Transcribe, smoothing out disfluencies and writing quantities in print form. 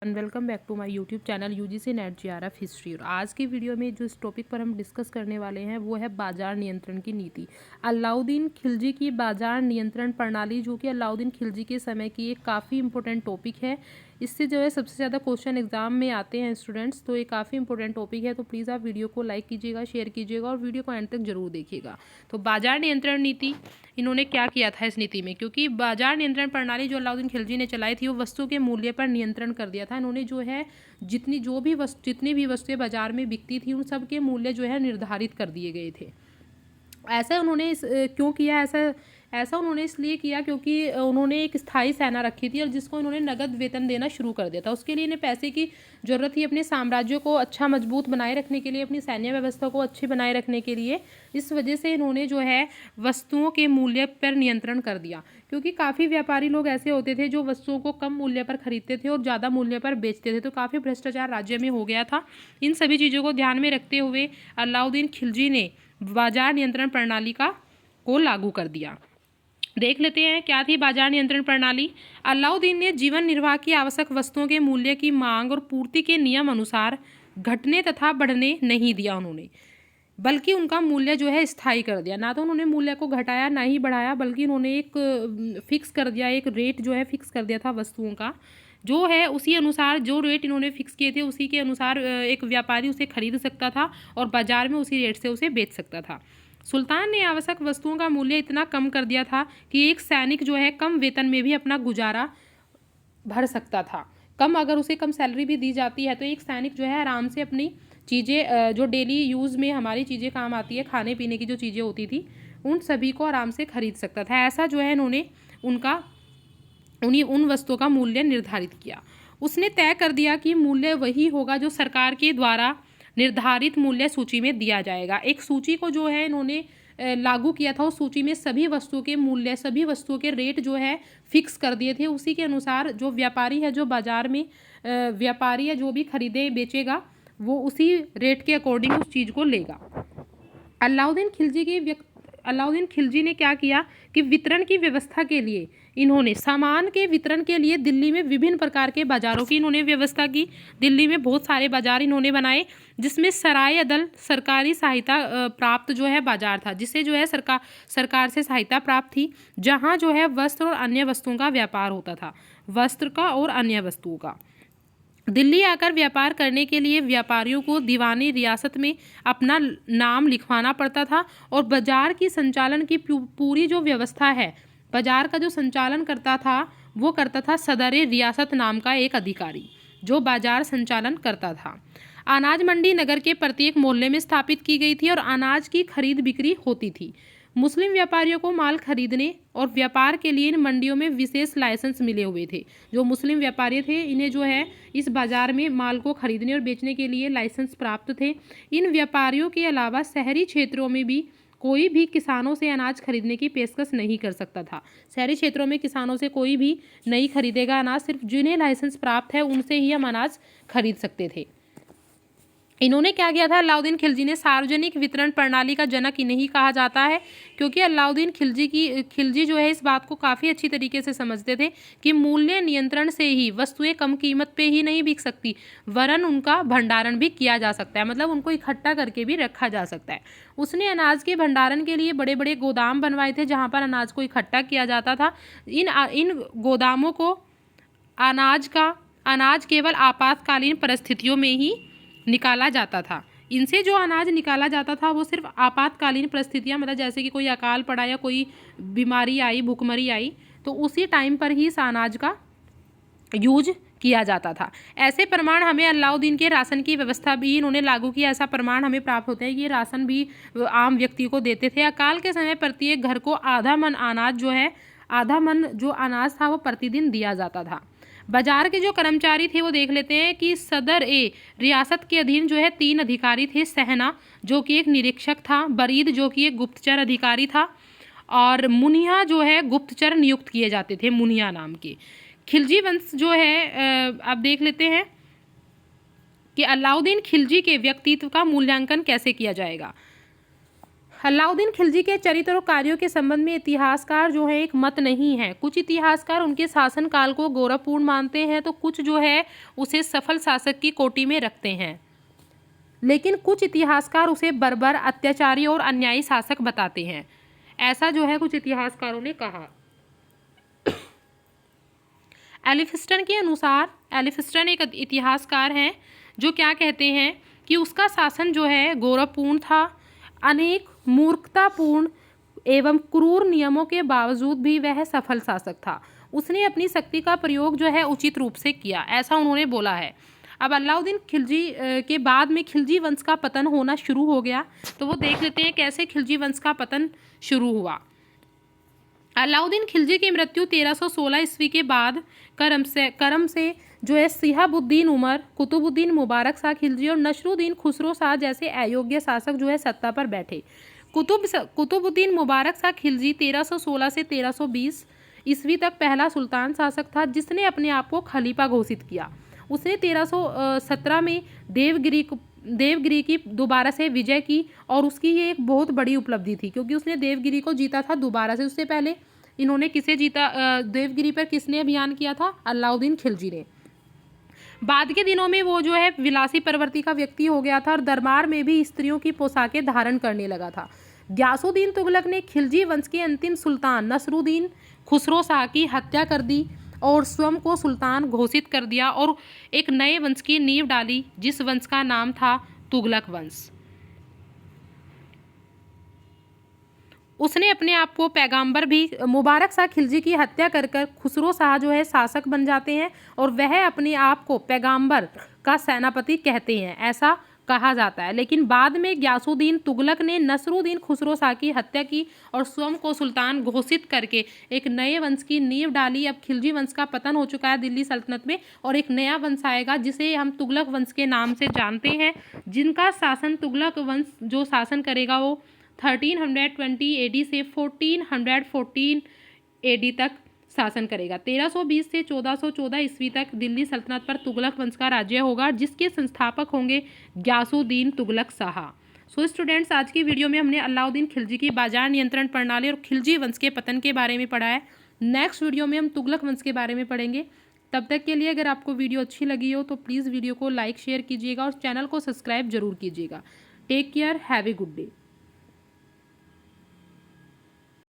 And welcome back to my YouTube channel UGC NET JRF history. और आज के video में जो इस टॉपिक पर हम डिस्कस करने वाले हैं वो है बाजार नियंत्रण की नीति। अलाउद्दीन खिलजी की बाजार नियंत्रण प्रणाली, जो कि अलाउद्दीन खिलजी के समय की एक काफ़ी इंपॉर्टेंट टॉपिक है। इससे जो है सबसे ज़्यादा क्वेश्चन एग्जाम में आते हैं स्टूडेंट्स, तो ये काफ़ी इंपॉर्टेंट टॉपिक है। तो प्लीज़ आप वीडियो को लाइक कीजिएगा, शेयर कीजिएगा और वीडियो को एंड तक जरूर देखिएगा। तो बाजार नियंत्रण नीति, इन्होंने क्या किया था इस नीति में, क्योंकि बाजार नियंत्रण प्रणाली जो अलाउद्दीन खिलजी ने चलाई थी वो वस्तु के मूल्य पर नियंत्रण कर दिया था। इन्होंने जो है जितनी भी वस्तुएं बाजार में बिकती थी उन सब के मूल्य जो है निर्धारित कर दिए गए थे। ऐसा उन्होंने क्यों किया, ऐसा उन्होंने इसलिए किया क्योंकि उन्होंने एक स्थायी सेना रखी थी और जिसको उन्होंने नगद वेतन देना शुरू कर दिया था। उसके लिए इन्हें पैसे की ज़रूरत थी अपने साम्राज्य को अच्छा मजबूत बनाए रखने के लिए, अपनी सैन्य व्यवस्था को अच्छी बनाए रखने के लिए। इस वजह से इन्होंने जो है वस्तुओं के मूल्य पर नियंत्रण कर दिया, क्योंकि काफ़ी व्यापारी लोग ऐसे होते थे जो वस्तुओं को कम मूल्य पर खरीदते थे और ज़्यादा मूल्य पर बेचते थे, तो काफ़ी भ्रष्टाचार राज्य में हो गया था। इन सभी चीज़ों को ध्यान में रखते हुए अलाउद्दीन खिलजी ने बाजार नियंत्रण प्रणाली को लागू कर दिया। देख लेते हैं क्या थी बाजार नियंत्रण प्रणाली। अलाउद्दीन ने जीवन निर्वाह की आवश्यक वस्तुओं के मूल्य की मांग और पूर्ति के नियम अनुसार घटने तथा बढ़ने नहीं दिया उन्होंने, बल्कि उनका मूल्य जो है स्थायी कर दिया। ना तो उन्होंने मूल्य को घटाया ना ही बढ़ाया, बल्कि उन्होंने एक फिक्स कर दिया, एक रेट जो है फिक्स कर दिया था वस्तुओं का, जो है उसी अनुसार जो रेट इन्होंने फिक्स किए थे उसी के अनुसार एक व्यापारी उसे खरीद सकता था और बाजार में उसी रेट से उसे बेच सकता था। सुल्तान ने आवश्यक वस्तुओं का मूल्य इतना कम कर दिया था कि एक सैनिक जो है कम वेतन में भी अपना गुजारा भर सकता था। अगर उसे कम सैलरी भी दी जाती है तो एक सैनिक जो है आराम से अपनी चीज़ें, जो डेली यूज़ में हमारी चीज़ें काम आती है, खाने पीने की जो चीज़ें होती थी, उन सभी को आराम से खरीद सकता था। ऐसा जो है इन्होंने उन वस्तुओं का मूल्य निर्धारित किया। उसने तय कर दिया कि मूल्य वही होगा जो सरकार के द्वारा निर्धारित मूल्य सूची में दिया जाएगा। एक सूची को जो है इन्होंने लागू किया था। उस सूची में सभी वस्तुओं के मूल्य, सभी वस्तुओं के रेट जो है फिक्स कर दिए थे। उसी के अनुसार जो व्यापारी है, जो बाजार में व्यापारी है, जो भी खरीदे बेचेगा वो उसी रेट के अकॉर्डिंग उस चीज़ को लेगा। अलाउद्दीन खिलजी ने क्या किया कि वितरण की व्यवस्था के लिए इन्होंने सामान के वितरण के लिए दिल्ली में विभिन्न प्रकार के बाज़ारों की इन्होंने व्यवस्था की। दिल्ली में बहुत सारे बाज़ार इन्होंने बनाए, जिसमें सराय अदल सरकारी सहायता प्राप्त जो है बाज़ार था, जिससे जो है सरकार से सहायता प्राप्त थी, जहाँ जो है वस्त्र और अन्य वस्तुओं का व्यापार होता था, वस्त्र का और अन्य वस्तुओं का। दिल्ली आकर व्यापार करने के लिए व्यापारियों को दीवानी रियासत में अपना नाम लिखवाना पड़ता था और बाजार की संचालन की पूरी जो व्यवस्था है, बाजार का जो संचालन करता था सदर रियासत नाम का एक अधिकारी, जो बाजार संचालन करता था। अनाज मंडी नगर के प्रत्येक मोहल्ले में स्थापित की गई थी और अनाज की खरीद बिक्री होती थी। मुस्लिम व्यापारियों को माल खरीदने और व्यापार के लिए इन मंडियों में विशेष लाइसेंस मिले हुए थे। जो मुस्लिम व्यापारी थे इन्हें जो है इस बाजार में माल को खरीदने और बेचने के लिए लाइसेंस प्राप्त थे। इन व्यापारियों के अलावा शहरी क्षेत्रों में भी कोई भी किसानों से अनाज खरीदने की पेशकश नहीं कर सकता था। शहरी क्षेत्रों में किसानों से कोई भी नहीं खरीदेगा अनाज, सिर्फ जिन्हें लाइसेंस प्राप्त है उनसे ही हम अनाज खरीद सकते थे। इन्होंने क्या किया था, अलाउद्दीन खिलजी ने सार्वजनिक वितरण प्रणाली का जनक इन्हें ही कहा जाता है, क्योंकि अलाउद्दीन खिलजी जो है इस बात को काफ़ी अच्छी तरीके से समझते थे कि मूल्य नियंत्रण से ही वस्तुएं कम कीमत पे ही नहीं बिक सकती, वरन उनका भंडारण भी किया जा सकता है, मतलब उनको इकट्ठा करके भी रखा जा सकता है। उसने अनाज के भंडारण के लिए बड़े बड़े गोदाम बनवाए थे, जहाँ पर अनाज को इकट्ठा किया जाता था। इन गोदामों को अनाज केवल आपातकालीन परिस्थितियों में ही निकाला जाता था। इनसे जो अनाज निकाला जाता था वो सिर्फ आपातकालीन परिस्थितियाँ, मतलब जैसे कि कोई अकाल पड़ा या कोई बीमारी आई, भूखमरी आई, तो उसी टाइम पर ही इस अनाज का यूज किया जाता था। ऐसे प्रमाण हमें अलाउद्दीन के राशन की व्यवस्था भी इन्होंने लागू किया, ऐसा प्रमाण हमें प्राप्त होता है कि ये राशन भी आम व्यक्ति को देते थे। अकाल के समय प्रत्येक घर को आधा मन जो अनाज था वो प्रतिदिन दिया जाता था। बाजार के जो कर्मचारी थे वो देख लेते हैं कि सदर रियासत के अधीन जो है 3 अधिकारी थे। सहना जो कि एक निरीक्षक था, बरीद जो कि एक गुप्तचर अधिकारी था, और मुनिया जो है गुप्तचर नियुक्त किए जाते थे, मुनिया नाम के। खिलजी वंश जो है आप देख लेते हैं कि अलाउद्दीन खिलजी के व्यक्तित्व का मूल्यांकन कैसे किया जाएगा। अलाउद्दीन खिलजी के चरित्र और कार्यों के संबंध में इतिहासकार जो है एक मत नहीं है। कुछ इतिहासकार उनके शासन काल को गौरवपूर्ण मानते हैं तो कुछ जो है उसे सफल शासक की कोटि में रखते हैं, लेकिन कुछ इतिहासकार उसे बर्बर, अत्याचारी और अन्यायी शासक बताते हैं। ऐसा जो है कुछ इतिहासकारों ने कहा। एलिफिस्टन के अनुसार, एलिफिस्टन एक इतिहासकार हैं जो क्या कहते हैं कि उसका शासन जो है गौरवपूर्ण था। अनेक मूर्खतापूर्ण एवं क्रूर नियमों के बावजूद भी वह सफल शासक था। उसने अपनी शक्ति का प्रयोग जो है उचित रूप से किया, ऐसा उन्होंने बोला है। अब अलाउद्दीन खिलजी के बाद में खिलजी वंश का पतन होना शुरू हो गया, तो वो देख लेते हैं कैसे खिलजी वंश का पतन शुरू हुआ। अलाउद्दीन खिलजी की मृत्यु 1316 ईस्वी के बाद करम से जो है शिहाबुद्दीन उमर, कुतुबुद्दीन मुबारक शाह खिलजी और नसरुद्दीन खुसरो शाह जैसे अयोग्य शासक जो है सत्ता पर बैठे। कुतुबुद्दीन मुबारक शाह खिलजी 1316 से 1320 ईस्वी तक पहला सुल्तान शासक था जिसने अपने आप को खलीफा घोषित किया। उसने 1317 में देवगिरी की दोबारा से विजय की और उसकी ये एक बहुत बड़ी उपलब्धि थी क्योंकि उसने देवगिरी को जीता था दोबारा से। उससे पहले इन्होंने किसे जीता, देवगिरी पर किसने अभियान किया था? अलाउद्दीन खिलजी ने। बाद के दिनों में वो जो है विलासी प्रवृत्ति का व्यक्ति हो गया था और दरबार में भी स्त्रियों की पोशाकें धारण करने लगा था। ग्यासुद्दीन तुगलक ने खिलजी वंश के अंतिम सुल्तान नसरुद्दीन खुसरो शाह की हत्या कर दी और स्वयं को सुल्तान घोषित कर दिया और एक नए वंश की नींव डाली जिस वंश का नाम था तुगलक वंश। उसने अपने आप को पैगंबर भी, मुबारक शाह खिलजी की हत्या कर खुसरो शाह जो है शासक बन जाते हैं और वह अपने आप को पैगंबर का सेनापति कहते हैं, ऐसा कहा जाता है। लेकिन बाद में ग्यासुद्दीन तुगलक ने नसरुद्दीन खुसरो शाह की हत्या की और स्वयं को सुल्तान घोषित करके एक नए वंश की नींव डाली। अब खिलजी वंश का पतन हो चुका है दिल्ली सल्तनत में और एक नया वंश आएगा जिसे हम तुगलक वंश के नाम से जानते हैं, जिनका शासन तुगलक वंश जो शासन करेगा वो 1320 AD से 1414 AD तक शासन करेगा। 1320 से 1414 ईस्वी तक दिल्ली सल्तनत पर तुगलक वंश का राज्य होगा जिसके संस्थापक होंगे ग्यासुद्दीन तुगलक शाह। सो स्टूडेंट्स, आज की वीडियो में हमने अलाउद्दीन खिलजी की बाजार नियंत्रण प्रणाली और खिलजी वंश के पतन के बारे में पढ़ा है। नेक्स्ट वीडियो में हम तुगलक वंश के बारे में पढ़ेंगे। तब तक के लिए अगर आपको वीडियो अच्छी लगी हो तो प्लीज़ वीडियो को लाइक शेयर कीजिएगा और चैनल को सब्सक्राइब जरूर कीजिएगा। Take care, have a good day.